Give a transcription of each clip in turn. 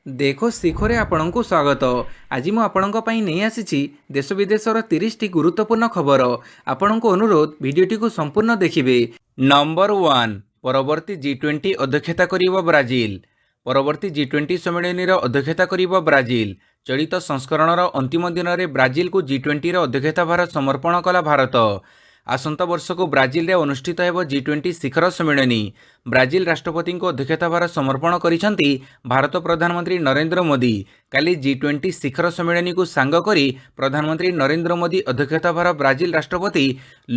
देखो ଶିଖରେ ଆପଣଙ୍କୁ ସ୍ୱାଗତ। ଆଜି ମୁଁ ଆପଣଙ୍କ ପାଇଁ ନେଇ ଆସିଛି ଦେଶ ବିଦେଶର 30ଟି ଗୁରୁତ୍ୱପୂର୍ଣ୍ଣ ଖବର। ଆପଣଙ୍କୁ ଅନୁରୋଧ ଭିଡ଼ିଓଟିକୁ ସମ୍ପୂର୍ଣ୍ଣ ଦେଖିବେ। ନମ୍ବର 1, ପରବର୍ତ୍ତୀ G20 ଅଧ୍ୟକ୍ଷତା କରିବ ବ୍ରାଜିଲ। ପରବର୍ତ୍ତୀ G20 ସମ୍ମିଳନୀର ଅଧ୍ୟକ୍ଷତା କରିବ ବ୍ରାଜିଲ। ଚଳିତ ସଂସ୍କରଣର ଅନ୍ତିମ ଦିନରେ ବ୍ରାଜିଲକୁ G20ର ଅଧ୍ୟକ୍ଷତା ଭାର ସମର୍ପଣ କଲା ଭାରତ। ଆସନ୍ତା ବର୍ଷକୁ ବ୍ରାଜିଲରେ ଅନୁଷ୍ଠିତ ହେବ G20 ଶିଖର ସମ୍ମିଳନୀ। ବ୍ରାଜିଲ ରାଷ୍ଟ୍ରପତିଙ୍କୁ ଅଧ୍ୟକ୍ଷତା ଭାର ସମର୍ପଣ କରିଛନ୍ତି ଭାରତ ପ୍ରଧାନମନ୍ତ୍ରୀ ନରେନ୍ଦ୍ର ମୋଦି। କାଲି G20 ଶିଖର ସମ୍ମିଳନୀକୁ ସାଙ୍ଗ କରି ପ୍ରଧାନମନ୍ତ୍ରୀ ନରେନ୍ଦ୍ର ମୋଦି ଅଧ୍ୟକ୍ଷତା ଭାର ବ୍ରାଜିଲ ରାଷ୍ଟ୍ରପତି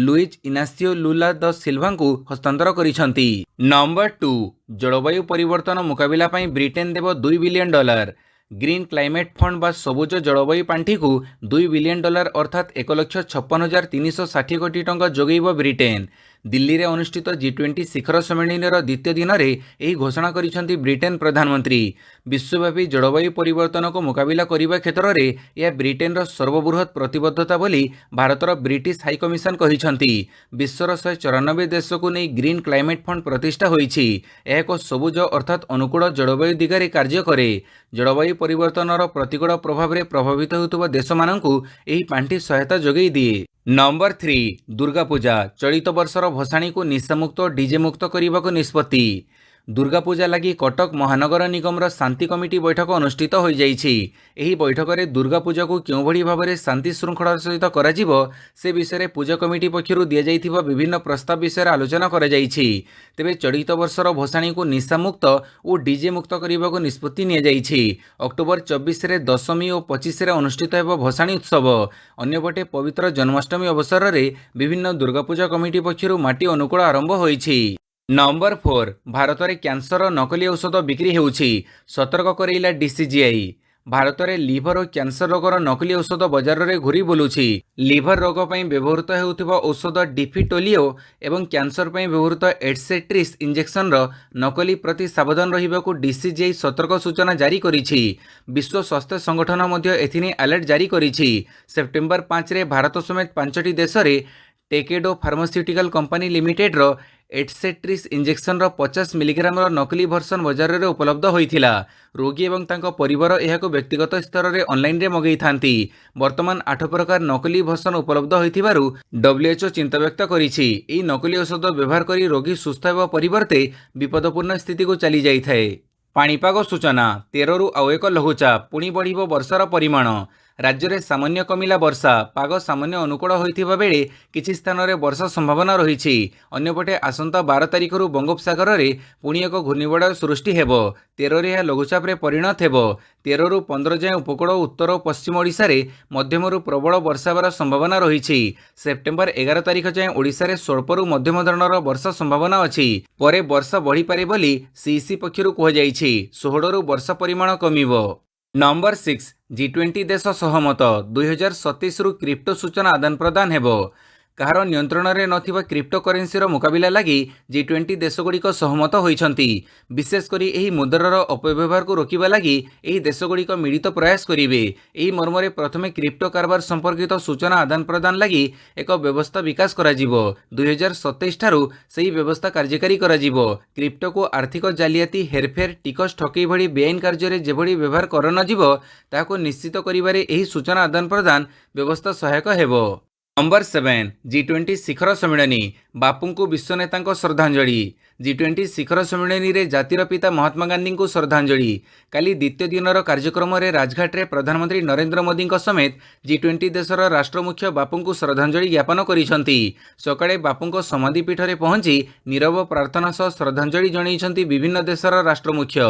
ଲୁଇଜ୍ ଇନାସିଓ ଲୁଲା ଦ ସିଲଭାଙ୍କୁ ହସ୍ତାନ୍ତର କରିଛନ୍ତି। ନମ୍ବର 2, ଜଳବାୟୁ ପରିବର୍ତ୍ତନ ମୁକାବିଲା ପାଇଁ ବ୍ରିଟେନ ଦେବ $2 ବିଲିୟନ। ଗ୍ରୀନ୍ କ୍ଲାଇମେଟ୍ ଫଣ୍ଡ ବା ସବୁଜ ଜଳବାୟୁ ପାଣ୍ଠିକୁ $2 ବିଲିୟନ ଅର୍ଥାତ୍ 1,56,360 କୋଟି ଟଙ୍କା ଯୋଗାଇବ ବ୍ରିଟେନ। ଦିଲ୍ଲୀରେ ଅନୁଷ୍ଠିତ G20 ଶିଖର ସମ୍ମିଳନୀର ଦ୍ୱିତୀୟ ଦିନରେ ଏହି ଘୋଷଣା କରିଛନ୍ତି ବ୍ରିଟେନ ପ୍ରଧାନମନ୍ତ୍ରୀ। ବିଶ୍ୱବ୍ୟାପୀ ଜଳବାୟୁ ପରିବର୍ତ୍ତନକୁ ମୁକାବିଲା କରିବା କ୍ଷେତ୍ରରେ ଏହା ବ୍ରିଟେନର ସର୍ବବୃହତ ପ୍ରତିବଦ୍ଧତା ବୋଲି ଭାରତର ବ୍ରିଟିଶ ହାଇକମିଶନ କହିଛନ୍ତି। ବିଶ୍ୱର 194 ଦେଶକୁ ନେଇ ଗ୍ରୀନ୍ କ୍ଲାଇମେଟ୍ ଫଣ୍ଡ ପ୍ରତିଷ୍ଠା ହୋଇଛି। ଏହା ଏକ ସବୁଜ ଅର୍ଥାତ୍ ଅନୁକୂଳ ଜଳବାୟୁ ଦିଗରେ କାର୍ଯ୍ୟ କରେ। ଜଳବାୟୁ ପରିବର୍ତ୍ତନର ପ୍ରତିକୂଳ ପ୍ରଭାବରେ ପ୍ରଭାବିତ ହେଉଥିବା ଦେଶମାନଙ୍କୁ ଏହି ପାଣ୍ଠି ସହାୟତା ଯୋଗାଇ ଦିଏ। ନମ୍ବର 3, ଦୁର୍ଗାପୂଜା। ଚଳିତ ବର୍ଷର ଭସାଣୀକୁ ନିଶାମୁକ୍ତ ଓ ଡିଜେ ମୁକ୍ତ କରିବାକୁ ନିଷ୍ପତ୍ତି। ଦୁର୍ଗାପୂଜା ଲାଗି କଟକ ମହାନଗର ନିଗମର ଶାନ୍ତି କମିଟି ବୈଠକ ଅନୁଷ୍ଠିତ ହୋଇଯାଇଛି। ଏହି ବୈଠକରେ ଦୁର୍ଗାପୂଜାକୁ କେଉଁଭଳି ଭାବରେ ଶାନ୍ତି ଶୃଙ୍ଖଳାର ସହିତ କରାଯିବ ସେ ବିଷୟରେ ପୂଜା କମିଟି ପକ୍ଷରୁ ଦିଆଯାଇଥିବା ବିଭିନ୍ନ ପ୍ରସ୍ତାବ ବିଷୟରେ ଆଲୋଚନା କରାଯାଇଛି। ତେବେ ଚଳିତ ବର୍ଷର ଭସାଣୀକୁ ନିଶାମୁକ୍ତ ଓ ଡିଜେ ମୁକ୍ତ କରିବାକୁ ନିଷ୍ପତ୍ତି ନିଆଯାଇଛି। ଅକ୍ଟୋବର 24ରେ ଦଶମୀ ଓ 25ରେ ଅନୁଷ୍ଠିତ ହେବ ଭସାଣୀ ଉତ୍ସବ। ଅନ୍ୟପଟେ ପବିତ୍ର ଜନ୍ମାଷ୍ଟମୀ ଅବସରରେ ବିଭିନ୍ନ ଦୁର୍ଗାପୂଜା କମିଟି ପକ୍ଷରୁ ମାଟି ଅନୁକୂଳ ଆରମ୍ଭ ହୋଇଛି। ନମ୍ବର 4, ଭାରତରେ କ୍ୟାନ୍ସର ନକଲି ଔଷଧ ବିକ୍ରି ହେଉଛି, ସତର୍କ କରାଇଲା DCGI। ଭାରତରେ ଲିଭର ଓ କ୍ୟାନ୍ସର ରୋଗର ନକଲି ଔଷଧ ବଜାରରେ ଘୁରି ବୁଲୁଛି। ଲିଭର ରୋଗ ପାଇଁ ବ୍ୟବହୃତ ହେଉଥିବା ଔଷଧ ଡିଫିଟୋଲିଓ ଏବଂ କ୍ୟାନ୍ସର ପାଇଁ ବ୍ୟବହୃତ ଏଟସେଟ୍ରିସ୍ ଇଞ୍ଜେକ୍ସନର ନକଲି ପ୍ରତି ସାବଧାନ ରହିବାକୁ DCGI ସତର୍କ ସୂଚନା ଜାରି କରିଛି। ବିଶ୍ୱ ସ୍ୱାସ୍ଥ୍ୟ ସଂଗଠନ ମଧ୍ୟ ଏଥିନେଇ ଆଲର୍ଟ ଜାରି କରିଛି। ସେପ୍ଟେମ୍ବର 5ରେ ଭାରତ ସମେତ 5ଟି ଦେଶରେ ଟେକେଡୋ ଫାର୍ମାସ୍ୟୁଟିକାଲ କମ୍ପାନୀ ଲିମିଟେଡର ଏଟସେଟ୍ରିସ୍ ଇଞ୍ଜେକ୍ସନର 50 ମିଲିଗ୍ରାମର ନକଲି ଭର୍ସନ ବଜାରରେ ଉପଲବ୍ଧ ହୋଇଥିଲା। ରୋଗୀ ଏବଂ ତାଙ୍କ ପରିବାର ଏହାକୁ ବ୍ୟକ୍ତିଗତ ସ୍ତରରେ ଅନଲାଇନରେ ମଗାଇଥାନ୍ତି। ବର୍ତ୍ତମାନ 8 ପ୍ରକାର ନକଲି ଭର୍ସନ ଉପଲବ୍ଧ ହୋଇଥିବାରୁ WHO ଚିନ୍ତା ବ୍ୟକ୍ତ କରିଛି। ଏହି ନକଲି ଔଷଧ ବ୍ୟବହାର କରି ରୋଗୀ ସୁସ୍ଥ ହେବା ପରିବର୍ତ୍ତେ ବିପଦପୂର୍ଣ୍ଣ ସ୍ଥିତିକୁ ଚାଲିଯାଇଥାଏ। ପାଣିପାଗ ସୂଚନା। 13ରୁ ଆଉ ଏକ ଲଘୁଚାପ, ପୁଣି ବଢ଼ିବ ବର୍ଷାର ପରିମାଣ। ରାଜ୍ୟରେ ସାମାନ୍ୟ କମିଲା ବର୍ଷା, ପାଗ ସାମାନ୍ୟ ଅନୁକୂଳ ହୋଇଥିବା ବେଳେ କିଛି ସ୍ଥାନରେ ବର୍ଷା ସମ୍ଭାବନା ରହିଛି। ଅନ୍ୟପଟେ ଆସନ୍ତା 12 ତାରିଖରୁ ବଙ୍ଗୋପସାଗରରେ ପୁଣି ଏକ ଘୂର୍ଣ୍ଣିବଳୟ ସୃଷ୍ଟି ହେବ। 13ରେ ଏହା ଲଘୁଚାପରେ ପରିଣତ ହେବ। 13ରୁ 15 ଯାଏଁ ଉପକୂଳ ଉତ୍ତର ଓ ପଶ୍ଚିମ ଓଡ଼ିଶାରେ ମଧ୍ୟମରୁ ପ୍ରବଳ ବର୍ଷା ହେବାର ସମ୍ଭାବନା ରହିଛି। ସେପ୍ଟେମ୍ବର 11 ତାରିଖ ଯାଏଁ ଓଡ଼ିଶାରେ ସ୍ୱଳ୍ପରୁ ମଧ୍ୟମ ଧରଣର ବର୍ଷା ସମ୍ଭାବନା ଅଛି। ପରେ ବର୍ଷା ବଢ଼ିପାରେ ବୋଲି CEC ପକ୍ଷରୁ କୁହାଯାଇଛି। 16ରୁ ବର୍ଷା ପରିମାଣ କମିବ। ନମ୍ବର 6, G20 ଦେଶ ସହମତ, 2027ରୁ କ୍ରିପ୍ଟୋ ସୂଚନା ଆଦାନ ପ୍ରଦାନ ହେବ। କାହାର ନିୟନ୍ତ୍ରଣରେ ନଥିବା କ୍ରିପ୍ଟୋ କରେନ୍ସିର ମୁକାବିଲା ଲାଗି G20 ଦେଶଗୁଡ଼ିକ ସହମତ ହୋଇଛନ୍ତି। ବିଶେଷ କରି ଏହି ମୁଦ୍ରାର ଅପବ୍ୟବହାରକୁ ରୋକିବା ଲାଗି ଏହି ଦେଶଗୁଡ଼ିକ ମିଳିତ ପ୍ରୟାସ କରିବେ। ଏହି ମର୍ମରେ ପ୍ରଥମେ କ୍ରିପ୍ଟୋ କାରବାର ସମ୍ପର୍କିତ ସୂଚନା ଆଦାନ ପ୍ରଦାନ ଲାଗି ଏକ ବ୍ୟବସ୍ଥା ବିକାଶ କରାଯିବ। 2027 ଠାରୁ ସେହି ବ୍ୟବସ୍ଥା କାର୍ଯ୍ୟକାରୀ କରାଯିବ। କ୍ରିପ୍ଟୋକୁ ଆର୍ଥିକ ଜାଲିଆତି, ହେରଫେର, ଟିକସ ଠକେଇ ଭଳି ବେଆଇନ କାର୍ଯ୍ୟରେ ଯେଭଳି ବ୍ୟବହାର କରାନଯିବ ତାହାକୁ ନିଶ୍ଚିତ କରିବାରେ ଏହି ସୂଚନା ଆଦାନ ପ୍ରଦାନ ବ୍ୟବସ୍ଥା ସହାୟକ ହେବ। ନମ୍ବର 7, G20 ଶିଖର ସମ୍ମିଳନୀ, ବାପୁଙ୍କୁ ବିଶ୍ୱନେତାଙ୍କ ଶ୍ରଦ୍ଧାଞ୍ଜଳି। G20 ଶିଖର ସମ୍ମିଳନୀରେ ଜାତିର ପିତା ମହାତ୍ମା ଗାନ୍ଧୀଙ୍କୁ ଶ୍ରଦ୍ଧାଞ୍ଜଳି। କାଲି ଦ୍ୱିତୀୟ ଦିନର କାର୍ଯ୍ୟକ୍ରମରେ ରାଜଘାଟରେ ପ୍ରଧାନମନ୍ତ୍ରୀ ନରେନ୍ଦ୍ର ମୋଦିଙ୍କ ସମେତ G20 ଦେଶର ରାଷ୍ଟ୍ରମୁଖ୍ୟ ବାପୁଙ୍କୁ ଶ୍ରଦ୍ଧାଞ୍ଜଳି ଜ୍ଞାପନ କରିଛନ୍ତି। ସକାଳେ ବାପୁଙ୍କ ସମାଧିପୀଠରେ ପହଞ୍ଚି ନୀରବ ପ୍ରାର୍ଥନା ସହ ଶ୍ରଦ୍ଧାଞ୍ଜଳି ଜଣାଇଛନ୍ତି ବିଭିନ୍ନ ଦେଶର ରାଷ୍ଟ୍ରମୁଖ୍ୟ।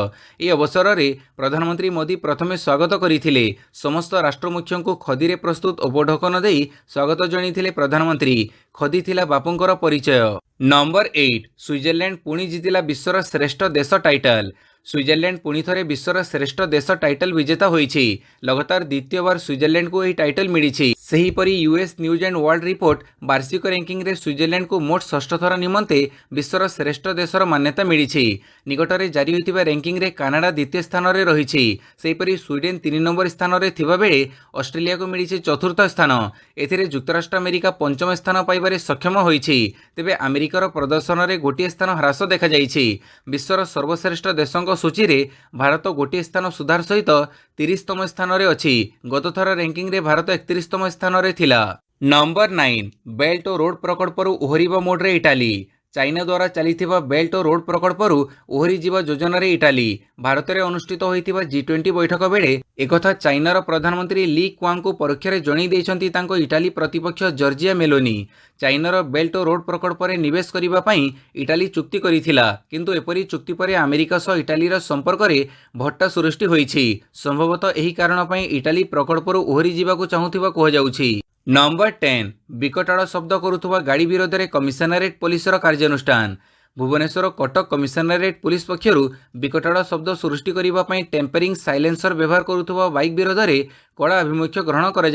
ଏହି ଅବସରରେ ପ୍ରଧାନମନ୍ତ୍ରୀ ମୋଦି ପ୍ରଥମେ ସ୍ୱାଗତ କରିଥିଲେ। ସମସ୍ତ ରାଷ୍ଟ୍ରମୁଖ୍ୟଙ୍କୁ ଖଦୀରେ ପ୍ରସ୍ତୁତ ଉପଢୌକନ ଦେଇ ସ୍ୱାଗତ ଜଣାଇଥିଲେ ପ୍ରଧାନମନ୍ତ୍ରୀ। ଖଦୀ ଥିଲା ବାପୁଙ୍କର ପରିଚୟ। ନମ୍ବର 8, ସୁଇଜରଲ୍ୟାଣ୍ଡ ପୁଣି ଜିତିଲା ବିଶ୍ୱର ଶ୍ରେଷ୍ଠ ଦେଶ ଟାଇଟଲ। ସୁଇଜରଲ୍ୟାଣ୍ଡ ପୁଣି ଥରେ ବିଶ୍ୱର ଶ୍ରେଷ୍ଠ ଦେଶ ଟାଇଟଲ ବିଜେତା ହୋଇଛି। ଲଗାତାର ଦ୍ୱିତୀୟବାର ସୁଇଜରଲ୍ୟାଣ୍ଡକୁ ଏହି ଟାଇଟଲ ମିଳିଛି। सेहीपरि US News and World Report वार्षिक रैंकिंग रे स्विट्जरलैंड को मोट षष्ठ थर निमंते विश्वर श्रेष्ठ देशर मान्यता मिली। निकटरे जारी होइतिबा रैंकिंग रे कनाडा द्वितीय स्थान रे रहिछि। सेहीपरि स्वीडेन 3 नंबर स्थान रे थिबा बेले ऑस्ट्रेलिया को मिली चतुर्थ स्थान। एथिरे युक्तराष्ट्र अमेरिका पंचम स्थान पाइबारे सक्षम होइछि। तेबे अमेरिकार प्रदर्शन रे गोटे स्थान ह्रास देखा जाइछि। विश्वर सर्वश्रेष्ठ देशों सूची रे भारत गोटे स्थान सुधार सहित 30तम स्थान रे अछि। गत थर रैंकिंग रे भारत 31तम स्थान रे थिला। नंबर 9 बेल्ट और रोड प्रकल्परू ओहरिबा मोड्रे इटाली। चाइना द्वारा चलिथिबा बेल्ट और रोड प्रकल्परू ओहरी जीवा योजना रे इटाली भारत में अनुष्ठित होइतिबा G20 बैठक बेले एकथा चाइनार प्रधानमंत्री ली क्वांग को परोक्षरे जणाई दैछंती तांको इटाली प्रतिपक्ष जॉर्जिया मेलोनी। चाइनार बेल्ट और रोड प्रकल्प रे निवेश करिबा पई इटाली चुक्ति करिथिला, किंतु एपरी चुक्ति परे अमेरिका सह इटालीर संपर्क रे भट्टा सृष्टि होइछि। संभवतः एही कारण पई इटाली प्रकल्परू ओहरी जीवाकू चाहुथिबा कह जाउछि। नंबर 10 विकटाड़ शब्द करुवा गाड़ी विरोध में कमिशनरेट पुलिसर कार्यानुष्ठान। भुवनेश्वर कटक कमिशनरेट पुलिस पक्षरु विकटाड़ शब्द सृष्टि करने टेम्परिंग साइलेंसर व्यवहार करुवा बाइक विरोध में कड़ा आभिमुख्य ग्रहण कर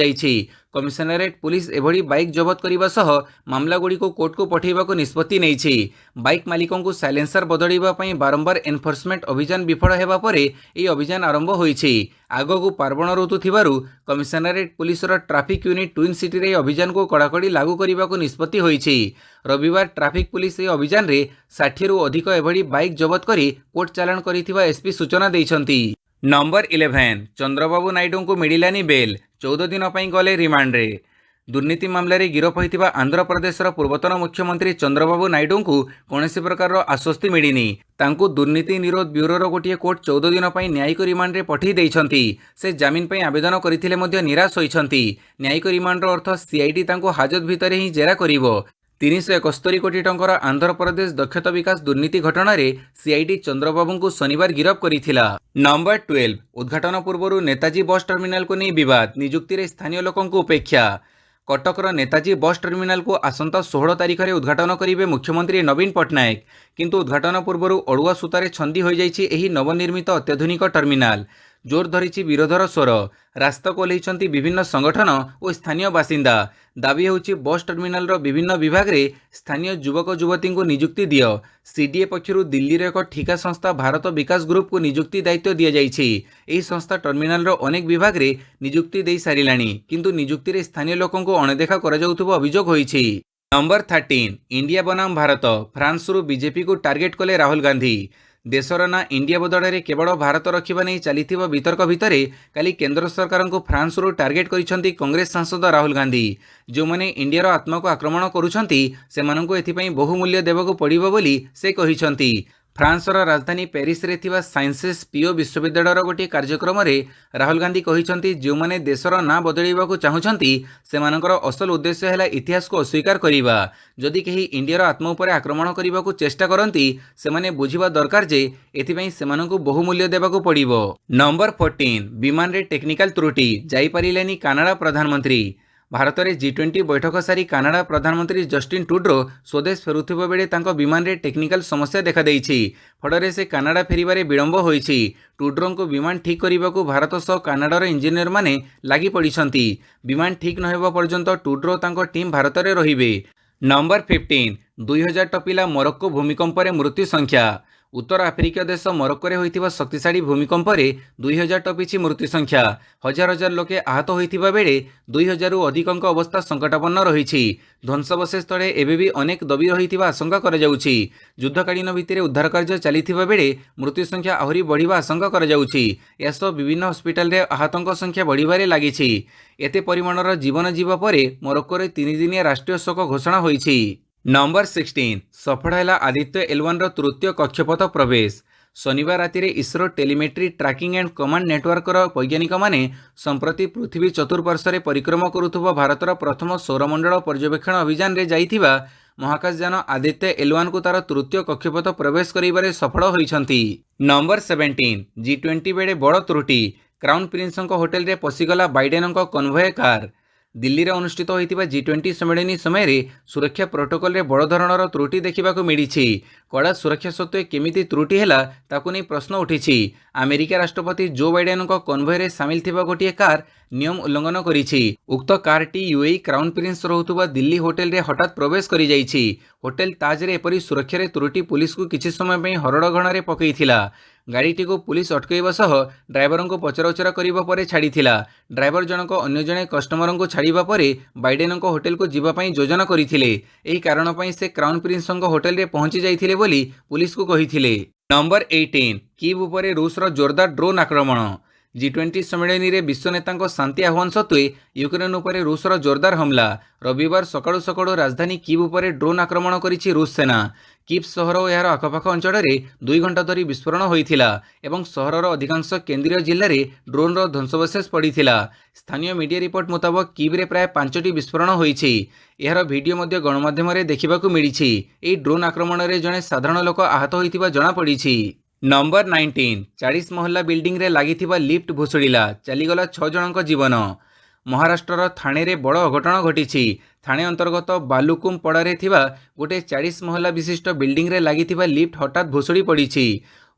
कमिशनरेट पुलिस एभली बाइक जबत करने सह मामलागुड़ी को कोर्ट को पठेबाकू निष्पत्ति नहीं। बाइक मालिकों को साइलेंसर बदलवाई बारंबार एनफोर्समेंट अभियान विफल होगा पर यह अभियान आरंभ होइछि। आगकू पार्वण ऋतु थिबारु कमिशनरेट पुलिसर ट्राफिक यूनिट ट्विन सिटी रे अभियान को कड़ाकड़ी लागू करने निष्पत्ति होइछि। रविवार ट्राफिक पुलिस यह अभियान रे 60 रु अधिक एभली बाइक जबत करी कोर्ट चालाण करिथिबा एसपी सूचना दैछंती। नंबर 11 चंद्रबाबू नायडू को मिलिलानी बेल 14 दिन पई गले रिमांड रे। दुर्नीति मामलें गिरफ होइतिबा आंध्र प्रदेशर पूर्वतन मुख्यमंत्री चंद्रबाबू नायडू को कौनसी प्रकार आश्वस्ति मिलिनी। तांकू दुर्नीति निरोध ब्यूरोर गोटे कोर्ट 14 दिन पई न्यायिक रिमांड रे पठेई दैछंती। से जामिन पई आवेदन करथिले मध्य निराश होइछंती। न्यायिक रिमांडर अर्थ सीआईडी तांको हाजत भितरे ही जेरा करिवो। 371 कोटी टंकार आंध्र प्रदेश दक्षता विकास दुर्नीति घटना रे सीआईडी चंद्रबाबू को शनिवार गिरफ करिथिला। नंबर 12 उद्घाटन पूर्व नेताजी बस टर्मिनाल को नहीं विवाद, नियुक्ति रे स्थानीय लोकों को उपेक्षा। कटकर नेताजी बस टर्मिनाल को आसंता 16 तारिख में उद्घाटन करेंगे मुख्यमंत्री नवीन पट्टनायक, किंतु उद्घाटन पूर्व अड़ुआ सूतार छंदी हो जाइछि एही नवनिर्मित अत्याधुनिक टर्मिनाल। जोर धरी विरोधर स्वर, रास्ता को ओह्लैछंती विभिन्न संगठन और स्थानीय बासिंदा। दाबी होउछि बस टर्मिनाल विभिन्न विभाग रे स्थानीय युवक युवती को नियुक्ति दियो। सीडीए पक्षरु दिल्ली रे एक ठिका संस्था भारत विकास ग्रुप को नियुक्ति दायित्व दिया जाइछि। एही संस्था टर्मिनाल अनेक विभाग रे नियुक्ति दे सारिलाणी, किंतु नियुक्ति रे स्थानीय लोकों को अणदेखा करा जाउथुबा अभियोग होइछि। नंबर 13 इंडिया बनाम भारत, फ्रांस रु बीजेपी को टार्गेट कले राहुल गांधी। देशर ना इंडिया बदल केवल भारत रखा नहीं चली वितर्क भितर काली केंद्र सरकार को फ्रांस रु टार्गेट करिसेंती कांग्रेस सांसद राहुल गांधी। जो मैंने इंडियार आत्मा को आक्रमण करुछंती सेमानंको एथिपई बहुमूल्य देवाकू पड़िबो बोली से कहिसेंती। फ्रांसर राजधानी पेरिस रे थिबा साइंसेस पिओ विश्वविद्यालयर गोटे कार्यक्रम में राहुल गांधी कहिसेंती जो माने देशर ना बदलैबाकू चाहुछंती सेमानकर असल उद्देश्य है इतिहास को अस्वीकार करिबा। जदि केही इंडियार आत्मा उपर आक्रमण करबाकू चेष्टा करंती सेमाने बुझिबा दरकार जे एथिपई सेमानंकू बहुमूल्य देबाकू पड़िबो। नंबर 14 विमान रे टेक्निकल त्रुटि, जाई पारिलेनी कनाडा प्रधानमंत्री। भारत में G20 बैठक सारी कनाडा प्रधानमंत्री जस्टिन ट्रुडो स्वदेश फेरुथिबा बेले तांको विमान रे टेक्निकल समस्या देखा देइछि। फଳରେ से कनाडा फेरिबारे विलंब होइछि। ट्रुडो को विमान ठीक करने भारत सह कनाडार इंजीनियर माने लागि पड़िछंती। विमान ठीक न हेबा पर्यंत ट्रुडो तांको टीम भारत में रहिबे। नंबर 15 2000 टपिला मोरक्को भूमिकंप रे मृत्यु संख्या। उत्तर आफ्रिकीय देश मोरक्को रे होइतिबा शक्तिशाली भूमिकंप रे 2000 टपिछि मृत्यु संख्या। हजार हजार लोके आहत होइतिबा बेले 2000 रु अधिकक अवस्था संकटापन्न रहिछि। ध्वंसावशेष तले एबे भी अनेक दबी रहितिबा आशंका करा जाउछि। युद्धकालीन भित्तिरे उद्धार कार्य चलिथिबा बेले मृत्यु संख्या आहुरी बढ़िबा आशंका करा जाउछि। एसो विभिन्न हॉस्पिटल रे आहतक संख्या बढ़िबारे लागिछि। एते परिमाणर जीवन जीवा परे मोरक्को रे 3 दिनिया राष्ट्रीय शोक घोषणा होइछि। नंबर 16 सफल है आदित्य L1 तृतीय कक्षपथ प्रवेश। शनिवार राति रे ISRO telemetry tracking and command network वैज्ञानिक माने संप्रति पृथ्वी चतुर्पार्श्व परिक्रमा करुवा भारतर प्रथम सौरमंडल पर्यवेक्षण अभियान रे जाइथिबा महाकाशयान आदित्य L1 को तार तृतीय कक्षपथ प्रवेश करिबारे सफल होइछंती। नंबर 17 G20 बेले बड़ त्रुटि, क्राउन प्रिंस होटेल रे पशिगला बाइडेन कन्वय कार। दिल्ली में अनुष्ठित होता G20 सम्मेलन समय सुरक्षा प्रोटोकॉल रे बड़ धरणर त्रुटि देखा मिली। कड़ा सुरक्षा सत्वे केमिति त्रुटि है ताकू नहीं प्रश्न उठी। अमेरिका राष्ट्रपति जो बाइडेन कन्वय सामिल थिबा गोटे कार नियम उल्लंघन करिछि। उक्त कारटी यूएई क्राउन प्रिंस रहुतुबा दिल्ली होटेल रे हठात प्रवेश करि जाइछि। होटेल ताज रे एपरी सुरक्षा रे त्रुटि पुलिस को किछि समय पई हरड़घणारे पकईथिला। गाड़ीटी को पुलिस अटकईबा सह ड्राइवर को पचराउचरा करिबा परे छाड़ीथिला। ड्राइवर जनक अन्य जणे कस्टमर को छाड़ीबा परे बाइडेन होटेल को जीवा पई योजना करिथिले। एही कारण पई से क्राउन प्रिंस होटेल रे पहुंची जाइथिले बोली पुलिस को कहिथिले। नंबर 18 कीव उपरे रूसर जोरदार ड्रोन आक्रमण। G20 सम्मेलन में विश्व नेता शांति आह्वान सत्वे यूक्रेन उपरे रूसर जोरदार हमला। रविवार सकाळु सकाळु राजधानी कीव उपरे ड्रोन आक्रमण करिछि रूस सेना। कीव सहर और यार आखपाख अंचल में 2 घंटा धरी विस्फोरण होइथिला एवं सहरर अधिकांश केन्द्रीय जिले में ड्रोन ध्वंसावशेष पड़ीथिला। स्थानीय मीडिया रिपोर्ट मुताबक कीव रे प्राय 5टी विस्फोरण होइछि। यार वीडियो मध्य गणमाध्यम देखा मिली। एही ड्रोन आक्रमण में जड़े साधारण लोक आहत होइथिबा जणा पड़िछि। नंबर 19 40 महला बिल्डिंग रे लागिथिबा लिफ्ट भुसुड़िला, चलीगला 6 जनक जीवन। महाराष्ट्रर थाणे रे बड़ अघटन घटिछि। थाणे अंतर्गत बालुकुम पड़ारे थिबा गोटे 40 महला विशिष्ट बिल्डिंग रे लागिथिबा लिफ्ट हठात भुसुड़ी पड़िछि।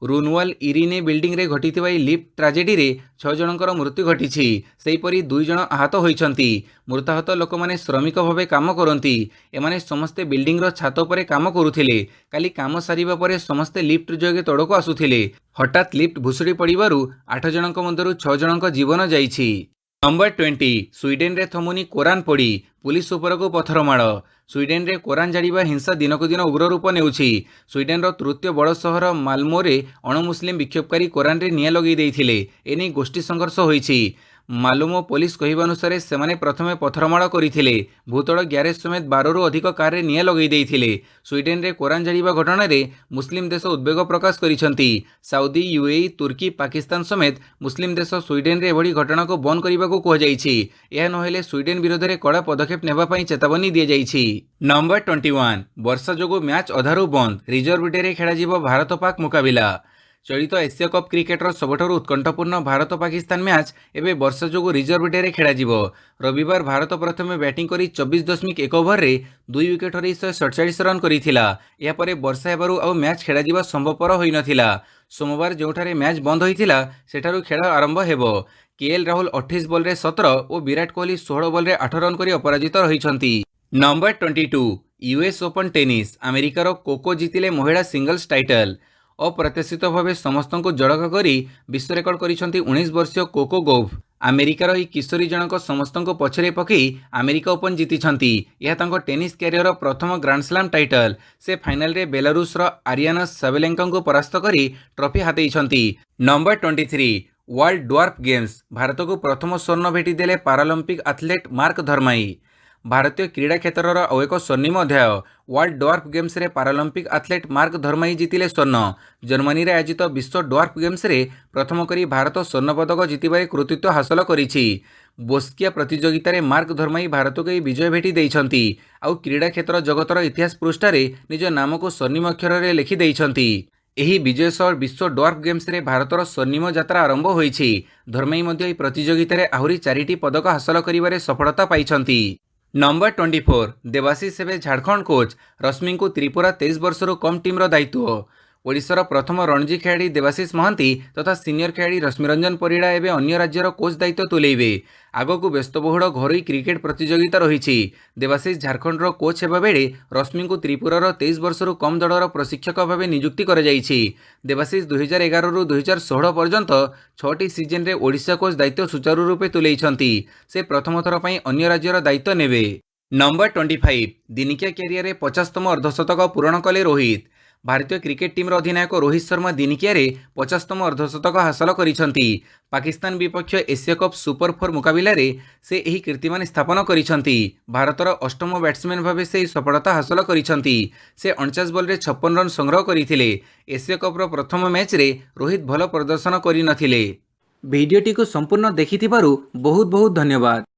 रुनवाल इरिने बिल्डिंग रे घटिथिबा लिफ्ट ट्राजेडी रे 6 जनकर मृत्यु घटिछि। सेहीपरि 2 जन आहत होइछन्ति। मृताहत लोक माने श्रमिक भावे काम करती। एमाने समस्ते बिल्डिंग रो छात उपरे काम करुथिले। काली काम सारिबा परे समस्ते लिफ्ट जोगे तड़को आसुथिले। हठात लिफ्ट भुसुड़ी पड़िबारु 8 जनक मध्यरु 6 जनक जीवन जाइछि। नंबर 20 स्वीडेन रे थमुनी कोरान पड़ी पुलिस उपरको पथर माड़। स्वीडेन रे कोरान जाड़िबा हिंसा दिनक दिन उग्र रूप नेउछि। स्वीडेन रो तृतीय बड़ सहर माल्मोरे अणमुस्लिम विक्षोभकारी कोरान रे निया लगई देइथिले। एने गोष्ठी संघर्ष होइछि। मालुमो पुलिस कहिबा अनुसार सेमाने प्रथमे पथरमाड़ करिथिले। भूतल ग्यारेज समेत 12 रु अधिक कार रे निया लगई देइथिले। स्वीडेन रे कोरान जाड़िबा घटना रे मुस्लिम देश उद्वेग प्रकाश करिसंती। साउदी, यूएई, तुर्की, पाकिस्तान समेत मुस्लिम देश स्वीडेन रे एभଳି घटना को बंद करिबा को कह जाइछि। एहा नहेले स्वीडेन विरोध रे कड़ा पदक्षेप नेबा पई चेतावनी दिया जाइछि। नंबर 21 वर्षा जोगु मैच अधारु बंद, रिजर्व डे रे खेला जिवो भारत पाक मुकाबिला। चलित एशिया कप क्रिकेटर सबुठारु उत्कंठापूर्ण भारत पाकिस्तान मैच एवं वर्षा जोगु रिजर्व डे रे खेला जिवो। रविवार भारत प्रथमे बैटिंग करी 24.1 ओवर रे 2 विकेट हरई 147 रन करिथिला। या परे वर्षा हेबारु आउ मैच खेला जिवा संभवपर होई नथिला। सोमवार जोठारे मैच बंद होइथिला सेठारु खेल आरंभ हेबो। केएल राहुल 28 बॉल रे 17 और विराट कोहली 16 बॉल रे 8 रन करी अपराजित रहिछंती। नंबर 22 यूएस ओपन टेनिस अमेरिकार कोको जीतिले महिला सिंगल्स टाइटल। अप्रत्याशित भाव समस्त को जड़क करी विश्व रेकर्ड करिसेंती 19 वर्षीय कोको गौफ। अमेरिकार ही किशोरी जनक समस्त को पछरे पकई अमेरिका ओपन जीतिछंती। यह तांको टेनिस कैरियर प्रथम ग्रांडस्लाम टाइटल। से फाइनल रे बेलारूस रो आरियाना साबेलेंका को परास्त करी ट्रॉफी हातेइछंती। Number 23 World Dwarf Games Bharat को प्रथम स्वर्ण भेटिदेले पारालंपिक एथलीट मार्क धर्माई। भारतीय क्रीड़ा क्षेत्रर आउ एक स्वर्णिम अध्याय। वर्ल्ड ड्वार्फ गेम्स रे पारालंपिक एथलीट मार्क धर्माई जीतिले स्वर्ण। जर्मनी रे आयोजित विश्व ड्वार्फ गेम्स रे प्रथम करी भारत स्वर्ण पदक जीतिबारे कृतित्व हासिल करिछि। बोस्किया प्रतियोगिता रे मार्क धर्माई भारत को विजय भेटी देइछंती। आउ क्रीड़ा क्षेत्र जगतर इतिहास पृष्ठारे निज नाम को स्वर्णिम अक्षर रे लिखि देइछंती। एही विजय सह विश्व ड्वार्फ गेम्स रे भारतर स्वर्णिम यात्रा आरंभ होइछि। धर्माई मध्य एही प्रतियोगिता रे आहुरी 4टी पदक हासिल करिबारे सफलता पाइछंती। नंबर 24 देवाशीष हेबे झारखंड कोच। रश्मि को त्रिपुरा 23 वर्षर कम टीम दायित्व। ओडिशार प्रथम रणजी खेलाड़ी देवाशीष महांती तथा सीनियर खेलाड़ी रश्मिरंजन परिड़ा एवं अन्य राज्यर कोच दायित्व तुलेइबे। आगकू व्यस्तबहुल घरोई क्रिकेट प्रतियोगिता रही। देवाशीष झारखंडर कोच हेबा बेले रश्मि को त्रिपुरार 23 वर्षर कम दलर प्रशिक्षक भाव नियुक्ति कराଯାଇଛି। देवाशीष 2011 रु 2016 पर्यंत 6टी सीजन रे ओडिशा कोच दायित्व सुचारू रूपे तुलेइछंती। से प्रथम थर पई अन्य राज्यर दायित्व नेबे। नंबर 25 दिनिकिया कैरियर 50तम अर्धशतक पूरण कले रोहित। भारतीय क्रिकेट टीम अधिनायक रोहित शर्मा दिनिकिया 50तम अर्धशतक हासिल करिसंती। पाकिस्तान विपक्ष एशिया कप सुपर 4 मुकाबिला से यही कीर्तिमान स्थापन करिसंती। भारतर 8म बैट्समैन भाव से सफलता हासिल करिसंती। से 49 बॉल रे 56 रन संग्रह करथिले। एशिया कप प्रथम मैच रे रोहित भल प्रदर्शन करि नथिले। वीडियोटी को संपूर्ण देखिथिबारु बहुत बहुत धन्यवाद।